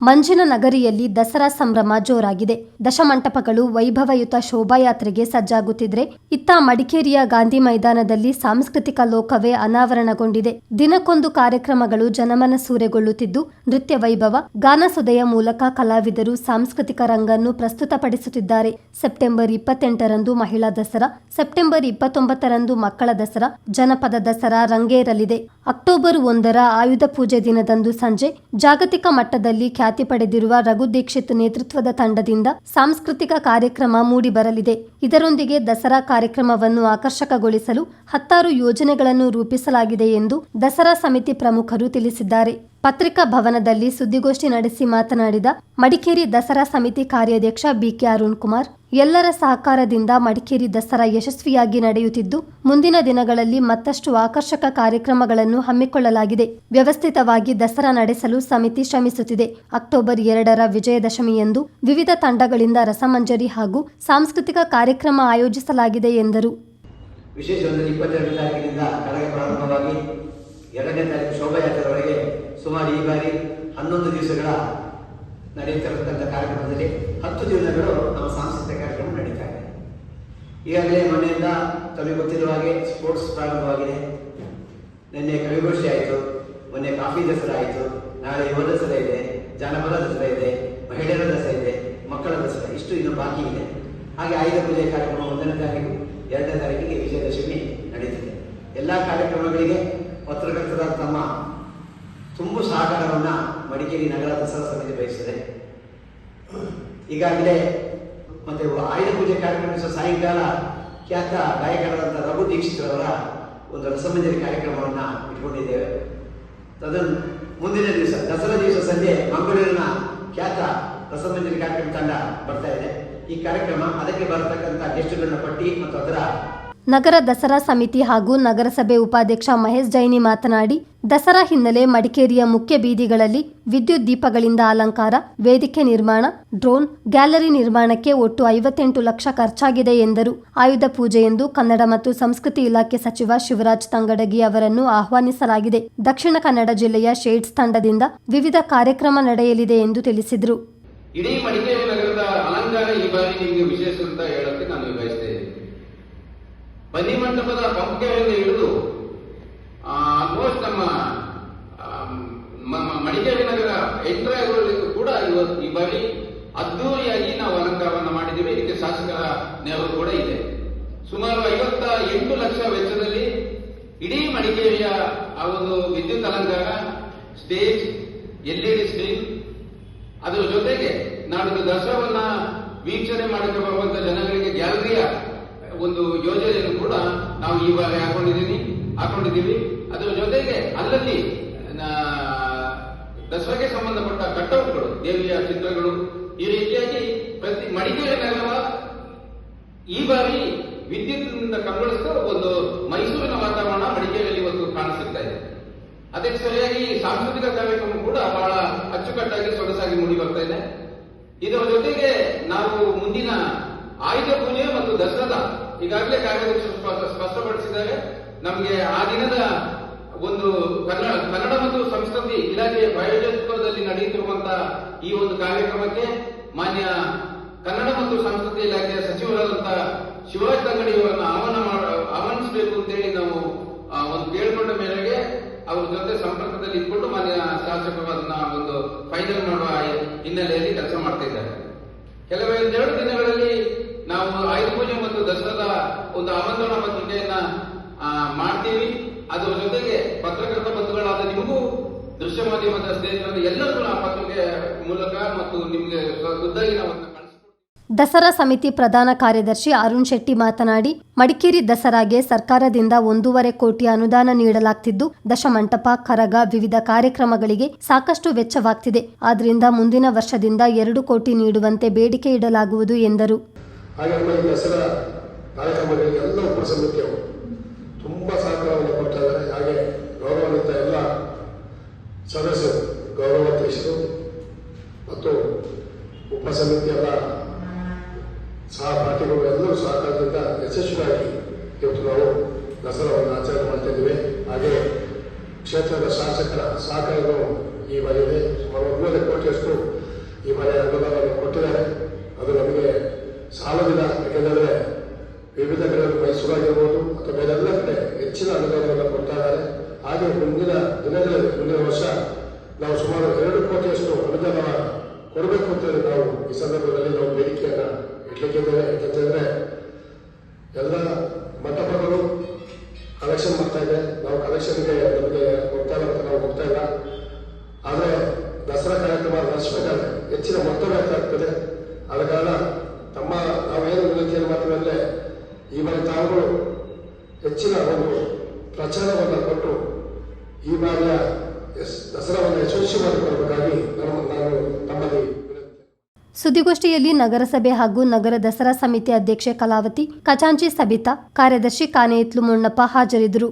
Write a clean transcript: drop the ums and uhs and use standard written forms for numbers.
ಮಂಜಿನ ನಗರಿಯಲ್ಲಿ ದಸರಾ ಸಂಭ್ರಮ ಜೋರಾಗಿದೆ. ದಶಮಂಟಪಗಳು ವೈಭವಯುತ ಶೋಭಾಯಾತ್ರೆಗೆ ಸಜ್ಜಾಗುತ್ತಿದ್ರೆ, ಇತ್ತ ಮಡಿಕೇರಿಯ ಗಾಂಧಿ ಮೈದಾನದಲ್ಲಿ ಸಾಂಸ್ಕೃತಿಕ ಲೋಕವೇ ಅನಾವರಣಗೊಂಡಿದೆ. ದಿನಕ್ಕೊಂದು ಕಾರ್ಯಕ್ರಮಗಳು ಜನಮನ ಸೂರೆಗೊಳ್ಳುತ್ತಿದ್ದು, ನೃತ್ಯ ವೈಭವ, ಗಾನಸುಧೆಯ ಮೂಲಕ ಕಲಾವಿದರು ಸಾಂಸ್ಕೃತಿಕ ರಂಗನ್ನು ಪ್ರಸ್ತುತಪಡಿಸುತ್ತಿದ್ದಾರೆ. ಸೆಪ್ಟೆಂಬರ್ 28ರಂದು ಮಹಿಳಾ ದಸರಾ, ಸೆಪ್ಟೆಂಬರ್ 29ರಂದು ಮಕ್ಕಳ ದಸರಾ, ಜನಪದ ದಸರಾ ರಂಗೇರಲಿದೆ. ಅಕ್ಟೋಬರ್ 1ರ ಆಯುಧ ಪೂಜೆ ದಿನದಂದು ಸಂಜೆ ಜಾಗತಿಕ ಮಟ್ಟದಲ್ಲಿ ಖ್ಯಾತಿ ಪಡೆದಿರುವ ರಘು ದೀಕ್ಷಿತ್ ನೇತೃತ್ವದ ತಂಡದಿಂದ ಸಾಂಸ್ಕೃತಿಕ ಕಾರ್ಯಕ್ರಮ ಮೂಡಿಬರಲಿದೆ. ಇದರೊಂದಿಗೆ ದಸರಾ ಕಾರ್ಯಕ್ರಮವನ್ನು ಆಕರ್ಷಕಗೊಳಿಸಲು 10 ಯೋಜನೆಗಳನ್ನು ರೂಪಿಸಲಾಗಿದೆ ಎಂದು ದಸರಾ ಸಮಿತಿ ಪ್ರಮುಖರು ತಿಳಿಸಿದ್ದಾರೆ. ಪತ್ರಿಕಾ ಭವನದಲ್ಲಿ ಸುದ್ದಿಗೋಷ್ಠಿ ನಡೆಸಿ ಮಾತನಾಡಿದ ಮಡಿಕೇರಿ ದಸರಾ ಸಮಿತಿ ಕಾರ್ಯಾಧ್ಯಕ್ಷ ಬಿಕೆ ಅರುಣ್ ಕುಮಾರ್, ಎಲ್ಲರ ಸಹಕಾರದಿಂದ ಮಡಿಕೇರಿ ದಸರಾ ಯಶಸ್ವಿಯಾಗಿ ನಡೆಯುತ್ತಿದ್ದು, ಮುಂದಿನ ದಿನಗಳಲ್ಲಿ ಮತ್ತಷ್ಟು ಆಕರ್ಷಕ ಕಾರ್ಯಕ್ರಮಗಳನ್ನು ಹಮ್ಮಿಕೊಳ್ಳಲಾಗಿದೆ. ವ್ಯವಸ್ಥಿತವಾಗಿ ದಸರಾ ನಡೆಸಲು ಸಮಿತಿ ಶ್ರಮಿಸುತ್ತಿದೆ. ಅಕ್ಟೋಬರ್ 2ರ ವಿಜಯದಶಮಿಯಂದು ವಿವಿಧ ತಂಡಗಳಿಂದ ರಸಮಂಜರಿ ಹಾಗೂ ಸಾಂಸ್ಕೃತಿಕ ಕಾರ್ಯಕ್ರಮ ಆಯೋಜಿಸಲಾಗಿದೆ ಎಂದರು. ವಿಶೇಷವಾಗಿ 22 ತಾರೀಕಿನಿಂದ ಕಡೆಗೆ ಪ್ರಾರಂಭವಾಗಿ 2ನೇ ತಾರೀಕು ಶೋಭಾಯಾತ್ರೆವರೆಗೆ ಸುಮಾರು ಈ ಬಾರಿ 11 ದಿವಸಗಳ ನಡೆಯುತ್ತಿರತಕ್ಕಂಥ ಕಾರ್ಯಕ್ರಮದಲ್ಲಿ 10 ದಿನಗಳು ನಮ್ಮ ಸಾಂಸ್ಕೃತಿಕ ಕಾರ್ಯಕ್ರಮ ನಡೀತಾ ಇದೆ. ಈಗಾಗಲೇ ಮನೆಯಿಂದ ತಮಗೆ ಗೊತ್ತಿರುವ ಹಾಗೆ ಸ್ಪೋರ್ಟ್ಸ್ ಪ್ರಾರಂಭವಾಗಿದೆ. ನಿನ್ನೆ ಕವಿಗೋಷ್ಠಿ ಆಯಿತು, ಮೊನ್ನೆ ಕಾಫಿ ದಸರಾ ಆಯಿತು, ನಾಳೆ ಯುವ ದಸರಾ ಇದೆ, ಜಾನಪದ ದಸರಾ ಇದೆ, ಮಹಿಳೆಯರ ದಸರಾ ಇದೆ, ಮಕ್ಕಳ ದಸರಾ, ಇಷ್ಟು ಇನ್ನು ಬಾಕಿ ಇದೆ. ಹಾಗೆ ಆಯುಧ ಪೂಜೆ ಕಾರ್ಯಕ್ರಮ 1ನೇ ತಾರೀಕು 2ನೇ ತಾರೀಕಿಗೆ ವಿಜಯದಶಮಿ ನಡೀತಿದೆ. ಎಲ್ಲ ಕಾರ್ಯಕ್ರಮಗಳಿಗೆ ಪತ್ರಕರ್ತರ ತಮ್ಮ ತುಂಬು ಸಹಕಾರವನ್ನು ಮಡಿಕೇರಿ ನಗರ ದಸರಾ ಸಮಿತಿ ಬಯಸಿದೆ. ಈಗಾಗಲೇ ಮತ್ತೆ ಆಯುಧ ಪೂಜೆ ಕಾರ್ಯಕ್ರಮ ಸಾಯಂಕಾಲ ಖ್ಯಾತ ಗಾಯಕರಾದಂಥ ರಘು ದೀಕ್ಷಿತ್ ಅವರ ಒಂದು ರಸಮಂಜರಿ ಕಾರ್ಯಕ್ರಮವನ್ನು ಇಟ್ಕೊಂಡಿದ್ದೇವೆ. ಮುಂದಿನ ದಿವಸ ದಸರಾ ದಿವಸ ಸಂಜೆ ಮಂಗಳೂರಿನ ಖ್ಯಾತ ರಸಮಂಜರಿ ಕಾರ್ಯಕ್ರಮ ತಂಡ ಬರ್ತಾ ಇದೆ. ಈ ಕಾರ್ಯಕ್ರಮ ಅದಕ್ಕೆ ಬರತಕ್ಕಂಥ ಗೆಸ್ಟ್ಗಳನ್ನ ಪಟ್ಟಿ ಮತ್ತು ಅದರ ನಗರ ದಸರಾ ಸಮಿತಿ ಹಾಗೂ ನಗರಸಭೆ ಉಪಾಧ್ಯಕ್ಷ ಮಹೇಶ್ ಜೈನಿ ಮಾತನಾಡಿ, ದಸರಾ ಹಿನ್ನೆಲೆ ಮಡಿಕೇರಿಯ ಮುಖ್ಯ ಬೀದಿಗಳಲ್ಲಿ ವಿದ್ಯುತ್ ದೀಪಗಳಿಂದ ಅಲಂಕಾರ, ವೇದಿಕೆ ನಿರ್ಮಾಣ, ಡ್ರೋನ್, ಗ್ಯಾಲರಿ ನಿರ್ಮಾಣಕ್ಕೆ ಒಟ್ಟು 58 ಲಕ್ಷ ಖರ್ಚಾಗಿದೆ ಎಂದರು. ಆಯುಧ ಪೂಜೆಯೆಂದು ಕನ್ನಡ ಮತ್ತು ಸಂಸ್ಕೃತಿ ಇಲಾಖೆ ಸಚಿವ ಶಿವರಾಜ್ ತಂಗಡಗಿ ಅವರನ್ನು ಆಹ್ವಾನಿಸಲಾಗಿದೆ. ದಕ್ಷಿಣ ಕನ್ನಡ ಜಿಲ್ಲೆಯ ಶೇಡ್ಸ್ ತಂಡದಿಂದ ವಿವಿಧ ಕಾರ್ಯಕ್ರಮ ನಡೆಯಲಿದೆ ಎಂದು ತಿಳಿಸಿದರು. ಇಡೀ ಮಡಿಕೇರಿ ನಗರದ ಅಲಂಕಾರ ಈ ಬಾರಿ ನಿಮಗೆ ವಿಶೇಷ ಅಂತ ಹೇಳಕ್ಕೆ ನಾನು ಬಯಸ್ತೇನೆ. ಬನ್ನಿ ಮಂಟಪದ ಪಂಪಕೆಯಿಂದ ಹಿಡಿದು ಆಲ್ಮೋಸ್ಟ್ ನಮ್ಮ ಮಡಿಕೇರಿ ನಗರ ಎಂಟರ್ ಆಗುವವರೆಗೂ ಕೂಡ ಈ ಬಾರಿ ಅದ್ದೂರಿಯಾಗಿ ನಾವು ಅಲಂಕಾರವನ್ನು ಮಾಡಿದ್ದೇವೆ. ಇದಕ್ಕೆ ಶಾಸಕರ ನೆರವು ಕೂಡ ಇದೆ. ಸುಮಾರು 58 ಲಕ್ಷ ವೆಚ್ಚದಲ್ಲಿ ಇಡೀ ಮಡಿಕೇರಿಯ ಆ ಒಂದು ವಿದ್ಯುತ್ ಅಲಂಕಾರ, ಸ್ಟೇಜ್, LED ಸ್ಕ್ರೀನ್, ಅದರ ಜೊತೆಗೆ ನಾಡಿದ್ದು ದಸರಾವನ್ನ ವೀಕ್ಷಣೆ ಮಾಡಕ್ಕೆ ಬರುವಂತಹ ಜನಗಳಿಗೆ ಗ್ಯಾಲರಿಯ ಒಂದು ಯೋಜನೆಯನ್ನು ಕೂಡ ನಾವು ಈ ಬಾರಿ ಹಾಕೊಂಡಿದ್ದೀವಿ. ಅದರ ಜೊತೆಗೆ ಅಲ್ಲಲ್ಲಿ ದಸರಾಗೆ ಸಂಬಂಧಪಟ್ಟ ಕಟ್ಔಟ್ಗಳು, ದೇವಿಯ ಚಿತ್ರಗಳು, ಈ ರೀತಿಯಾಗಿ ಪ್ರತಿ ಮಡಿಕೇರಿ ನಗರ ಈ ಬಾರಿ ವಿದ್ಯುತ್ನಿಂದ ಕಂಗೊಳಿಸಿದ ಒಂದು ಮೈಸೂರಿನ ವಾತಾವರಣ ಮಡಿಕೇರಿಯಲ್ಲಿ ಇವತ್ತು ಕಾಣಿಸುತ್ತಾ ಇದೆ. ಅದಕ್ಕೆ ಸರಿಯಾಗಿ ಸಾಂಸ್ಕೃತಿಕ ಕಾರ್ಯಕ್ರಮ ಕೂಡ ಬಹಳ ಅಚ್ಚುಕಟ್ಟಾಗಿ ಸೊಗಸಾಗಿ ಮೂಡಿ ಬರ್ತಾ ಇದೆ. ಇದರ ಜೊತೆಗೆ ನಾವು ಮುಂದಿನ ಆಯುಧ ಪೂಜೆ ಮತ್ತು ದಸರಾದ ಈಗಾಗಲೇ ಕಾರ್ಯಾಧ್ಯಕ್ಷರು ಸ್ಪಷ್ಟಪಡಿಸಿದ್ದಾರೆ. ನಮಗೆ ಆ ದಿನದ ಒಂದು ಕನ್ನಡ ಮತ್ತು ಸಂಸ್ಕೃತಿ ಇಲಾಖೆಯ ಪ್ರಾಯೋಜಕತ್ವದಲ್ಲಿ ನಡೆಯುತ್ತಿರುವಂತಹ ಈ ಒಂದು ಕಾರ್ಯಕ್ರಮಕ್ಕೆ ಮಾನ್ಯ ಕನ್ನಡ ಮತ್ತು ಸಂಸ್ಕೃತಿ ಇಲಾಖೆಯ ಸಚಿವರಾದಂತಹ ಶಿವರಾಜ್ ತಂಗಡಿಯವರನ್ನು ಆಹ್ವಾನಿಸಬೇಕು ಅಂತೇಳಿ ನಾವು ಒಂದು ಕೇಳಿಕೊಂಡ ಮೇರೆಗೆ ಅವರ ಜೊತೆ ಸಂಪರ್ಕದಲ್ಲಿ ಇಟ್ಕೊಂಡು ಮಾನ್ಯ ಶಾಸಕರು ಅದನ್ನ ಒಂದು ಫೈನಲ್ ಮಾಡುವ ಹಿನ್ನೆಲೆಯಲ್ಲಿ ಕೆಲಸ ಮಾಡ್ತಾ ಇದ್ದಾರೆ. ಕೆಲವೊಂದೆರಡು ದಿನಗಳಲ್ಲಿ ನಾವು ಆಯುಧ ಪೂಜೆ ಮತ್ತು ದಸರಾದ ಒಂದು ಆಮಂತ್ರಣ ಪತ್ರಿಕೆಯನ್ನ ಮಾಡ್ತೀವಿ. ಅದರ ಜೊತೆಗೆ ಪತ್ರಕರ್ತ ಬಂಧುಗಳಾದ ನಿಮಗೂ ದೃಶ್ಯ ಮಾಧ್ಯಮದ ಸ್ನೇಹಿತರಲ್ಲಿ ಎಲ್ಲರಿಗೂ ಆ ಪತ್ರಿಕೆ ಮೂಲಕ ಮತ್ತು ನಿಮಗೆ ಖುದ್ದಾಗಿ ನಾವು ದಸರಾ ಸಮಿತಿ ಪ್ರಧಾನ ಕಾರ್ಯದರ್ಶಿ ಅರುಣ್ ಶೆಟ್ಟಿ ಮಾತನಾಡಿ, ಮಡಿಕೇರಿ ದಸರಾಗೆ ಸರ್ಕಾರದಿಂದ 1.5 ಕೋಟಿ ಅನುದಾನ ನೀಡಲಾಗ್ತಿದ್ದು, ದಶಮಂಟಪ, ಕರಗ, ವಿವಿಧ ಕಾರ್ಯಕ್ರಮಗಳಿಗೆ ಸಾಕಷ್ಟು ವೆಚ್ಚವಾಗ್ತಿದೆ. ಆದ್ರಿಂದ ಮುಂದಿನ ವರ್ಷದಿಂದ 2 ಕೋಟಿ ನೀಡುವಂತೆ ಬೇಡಿಕೆ ಇಡಲಾಗುವುದು ಎಂದರು. ಹಾಗೆ ದಸರಾ ಕಾರ್ಯಕ್ರಮಗಳಿಗೆ ಎಲ್ಲ ಉಪಸಮಿತಿಯವರು ತುಂಬಾ ಸಹಕಾರವನ್ನು ಕೊಡ್ತಾ ಇದ್ದಾರೆ. ಹಾಗೆ ಗೌರವಾನ್ವಿತ ಎಲ್ಲ ಸದಸ್ಯರು, ಗೌರವಾಧ್ಯಕ್ಷರು ಮತ್ತು ಉಪಸಮಿತಿಯಲ್ಲ ಸಹಪಾಠಿಗಳು ಎಲ್ಲರೂ ಸಹಕಾರದಿಂದ ಯಶಸ್ವಿಯಾಗಿ ಇವತ್ತು ನಾವು ದಸರಾವನ್ನು ಆಚರಣೆ ಮಾಡ್ತಾ ಇದ್ದೇವೆ. ಹಾಗೆ ಕ್ಷೇತ್ರದ ಶಾಸಕರ ಸಹಕಾರಗಳು ಈ ಬಾರಿ ಇದೆ. ಸುಮಾರು 1.5 ಕೋಟಿಯಷ್ಟು ಈ ಬಾರಿ ಅನುದಾನವನ್ನು ಕೊಟ್ಟಿದ್ದಾರೆ. ಅದು ನಮಗೆ ಸಾಲವಿಲ್ಲ. ಯಾಕೆಂದರೆ ವಿವಿಧ ಕಡೆಗಳು ಮೈಸೂರು ಆಗಿರ್ಬೋದು ಅಥವಾ ಬೇರೆಲ್ಲ ಕಡೆ ಹೆಚ್ಚಿನ ಅನುದಾನವನ್ನು ಕೊಡ್ತಾ ಇದ್ದಾರೆ. ಹಾಗೆ ಮುಂದಿನ ದಿನಗಳಲ್ಲಿ ಮುಂದಿನ ವರ್ಷ ನಾವು ಸುಮಾರು 2 ಕೋಟಿಯಷ್ಟು ಅನುದಾನ ಕೊಡಬೇಕು ಅಂತೇಳಿ ನಾವು ಈ ಸಂದರ್ಭದಲ್ಲಿ ನಾವು ಬೇಡಿಕೆಯನ್ನು ಇಡ್ಲಿಕ್ಕಿದ್ದೇವೆ. ಯಾಕೆಂತಂದ್ರೆ ಎಲ್ಲ ಮಂಟಪಗಳು ಕಲೆಕ್ಷನ್ ಮಾಡ್ತಾ ಇದೆ. ನಾವು ಕಲೆಕ್ಷನ್ಗೆ ನಮಗೆ ಹೋಗ್ತಾ ಇಲ್ಲ, ನಾವು ಹೋಗ್ತಾ ಇಲ್ಲ. ಆದರೆ ದಸರಾ ಕಾರ್ಯಕ್ರಮ ನಡೆಸಬೇಕಾದ್ರೆ ಹೆಚ್ಚಿನ ಮೊತ್ತ ಬೇಕಾಗ್ತದೆ. ಆದ ಕಾರಣ ನಾವೇನು ವಿನಂತಿಯನ್ನು ಮಾಡ್ತೀವಿ ಅಂದರೆ ಈ ಬಾರಿ ತಾವುಗಳು ಹೆಚ್ಚಿನ ಒಂದು ಪ್ರಚಾರವನ್ನು ಕೊಟ್ಟು ಈ ಬಾರಿಯ ದಸರಾವನ್ನು ಯಶಸ್ವಿ ಮಾಡಿಕೊಡಬೇಕಾಗಿ ನಾನು ತಮ್ಮಲ್ಲಿ ಸುದ್ದಿಗೋಷ್ಠಿಯಲ್ಲಿ ನಗರಸಭೆ ಹಾಗೂ ನಗರ ದಸರಾ ಸಮಿತಿ ಅಧ್ಯಕ್ಷೆ ಕಲಾವತಿ, ಖಜಾಂಚಿ ಸಬಿತಾ, ಕಾರ್ಯದರ್ಶಿ ಕಾನೇತ್ಲು ಮುಣ್ಣಪ್ಪ ಹಾಜರಿದ್ದರು.